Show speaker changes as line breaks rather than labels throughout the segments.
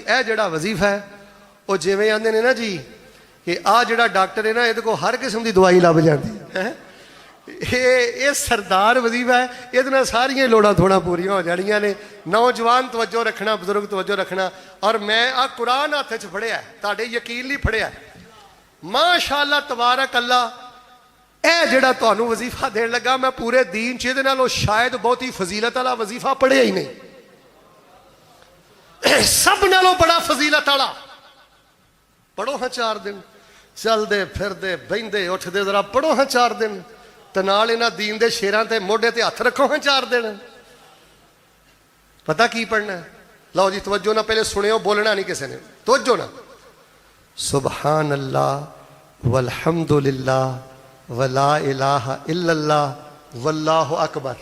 ਇਹ ਜਿਹੜਾ ਵਜ਼ੀਫਾ है वो जिवें आंदे ने ना जी कि आ जिहड़ा डॉक्टर है ना ये हर किस्म की दवाई लभ जाती है। ये सरदार वजीफा है, ये सारिया लोड़ां थोड़ा पूरियां हो जानियां ने। नौजवान तवज्जो रखना, बजुर्ग तवज्जो रखना। और मैं आ कुरान हथ च फड़िया, तुहाडे यकीन नहीं फड़िया, माशाअल्लाह तबारक अल्लाह। यह जिहड़ा तुहानूं वजीफा देण लगा मैं पूरे दीन च इहदे नालों शायद बहुत ही फजीलत वाला वजीफा पढ़िया ही नहीं। सब नालों बड़ा फजीलत वाला पढ़ो हाँ 4 दिन, चलते फिरते बहिंदे उठते जरा पढ़ो हाँ 4 दिन, ते नाल इन्हां दीन दे शेरां ते मोढे ते हथ रखो हाँ 4 दिन। पता की पढ़ना है? लो जी तवज्जो ना, पहले सुनियो, बोलना नहीं किसी ने, तवज्जो ना। सुबहान अल्लाह वल्हम्दुलिल्लाह वला इलाहा इल्लल्लाह वल्लाहु अकबर।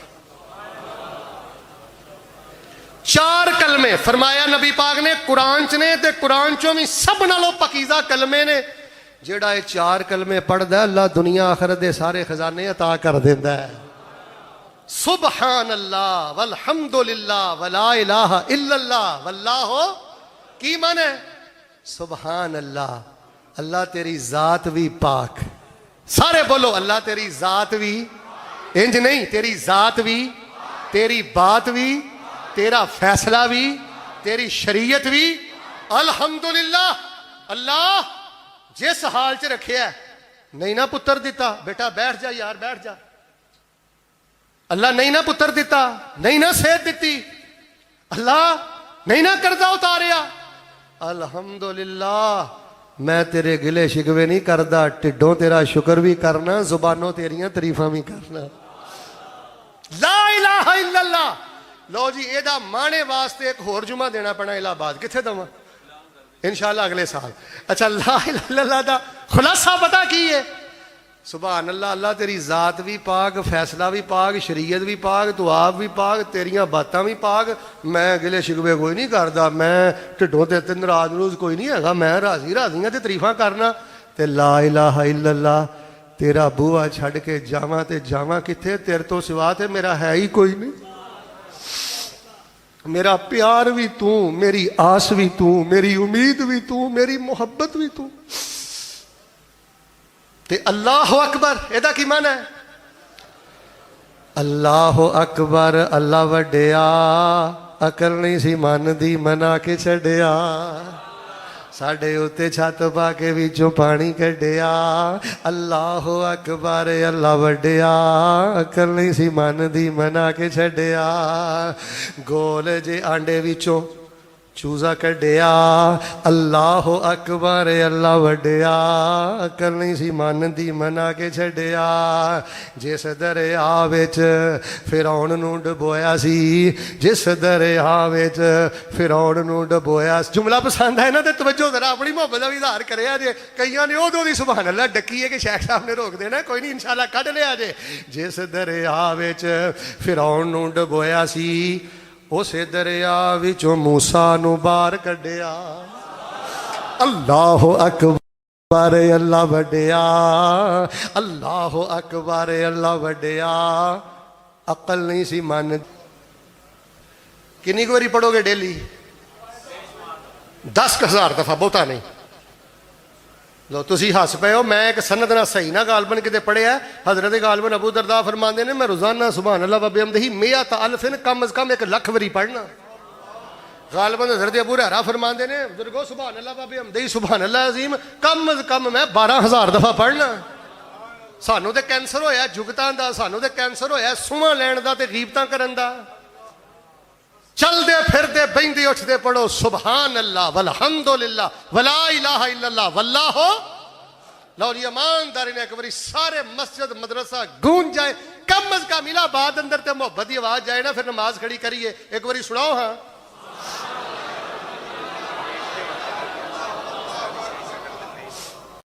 4 कलमे फरमाया नबी पाक ने कुरान च ने, ते कुरान चों भी सब नालों पकीज़ा कलमे ने। जेड़ा ये 4 कलमे पढ़दा अल्लाह दुनिया आखिरत दे सारे खजाने अता कर देंदा है। सुबहान अल्लाह वल्हम्दुलिल्लाह वला इलाहा इल्लल्लाह वल्लाहु की मन है? सुबहान अल्लाह, अल्लाह तेरी जात भी पाक। सारे बोलो अल्लाह तेरी जात भी, इंज नहीं, तेरी जात भी, तेरी बात भी, तेरा फैसला भी, तेरी शरीयत भी। अल्हम्दुलिल्लाह, अल्लाह जिस हाल च रखिया, नहीं ना पुत्र दिता, बेटा बैठ जा यार बैठ जा। अल्लाह नहीं ना पुत्र दिता, नहीं ना सेहत दिती, अल्लाह नहीं ना करदा उतारिया। अल्हम्दुलिल्लाह, मैं तेरे गिले शिकवे नहीं करदा, टिड्डों तेरा शुक्र भी करना, जुबानों तेरियां तरीफां भी करना। ला इलाहा इल्लल्लाह। लो जी एदा माने वास्ते एक होर जुमा देना पैना इलाहाबाद, किथे दवा इंशाअल्लाह अगले साल। अच्छा ला इलाहा इल्लल्लाह दा खुलासा पता की है? सुभान अल्लाह, अल्लाह तेरी जात भी पाक, फैसला भी पाक, शरीयत भी पाक, तू आप भी पाक, तेरियां बातां भी पाक। मैं गिले शिकवे कोई नहीं करदा, मैं ढिडों ते नाराज नरूज कोई नहीं हैगा, मैं राजी राजी हाँ ते तरीफां करना। ते ला इलाहा इल्लल्लाह, तेरा बूहा छड़ के जावां ते जावां किथे, तेरे तो सिवा ते मेरा है ही कोई नहीं। मेरा प्यार भी तू, मेरी आस भी तू, मेरी उम्मीद भी तू, मेरी मुहब्बत भी तू। ते अल्लाह अकबर एदा की मन है? अल्लाह अकबर, अल्लाह वड्डिया, अकल नहीं सी मन दी मना के छड्डिया, साडे उत्ते छत पा के विचों पानी कड्डिया। अल्लाह अकबर, अल्लाह वड्डिया, अकल नहीं सी मन दी मना के छड्डिया, गोल जे आंडे विचों चूजा कड्डिया। अल्लाह अकबर, अल्लाह वड्डिया, अकल नहीं सी मन दी मना के छड्डिया। जिस दरिया विच फिरौन नूं डबोया सी, जिस दरिया विच फिरौन नूं डबोया। जुमला पसंद है ना तो तवज्जो जरा, अपनी मुहब्बत का भी इजहार करिया जे। कईयां ने उदों दी सुभान अल्लाह डकी है कि शेख साहब ने रोक देना, कोई नहीं इंशाअल्लाह कढ लिया जे। जिस दरिया विच फिरौन नूं डबोया सी, उसे दरिया विचों मूसा नूं बाहर कढिया। अल्लाह अकबर, अल्लाह वड्डिया, अल्लाह अकबर, अल्लाह वड्डिया, अकल नहीं सी मन। कितनी बारी पढ़ोगे डेली? 10,000 दफा, बहुता नहीं। लो तुसी हस पे हो, मैं एक सनद ना सही ना गालबन किते पढ़िया। हजरत गालबन अबू दरदा फरमाते ने, मैं रोजाना सुभान अल्लाह व बिहम्दिही मियत अल्फिन, कम अज कम 1,00,000 बारी पढ़ना। गालबन हजरत अबू हुरैरा फरमाते ने, बुजुर्गो सुभान अल्लाह व बिहम्दिही सुभान अल्लाह अजीम कम अज कम मैं 12,000 दफा पढ़ना। सानू ते कैंसर होया जुगतां दा, सानू ते कैंसर होया सूहां लैण दा ते गीबतां करन दा। चलते फिरते बहिंदे उठते पढ़ो सुबहान अल्लाह वल्हम्दुलिल्लाह वला इलाहा इल्लल्लाह वल्लाहु। लो जी ईमानदारी ने एक बारी सारे मस्जिद मदरसा गूंज जाए, कम अज कम इलाहाबाद अंदर ते मोहब्बत की आवाज जाए ना, फिर नमाज खड़ी करिए। एक बारी सुनाओ हाँ।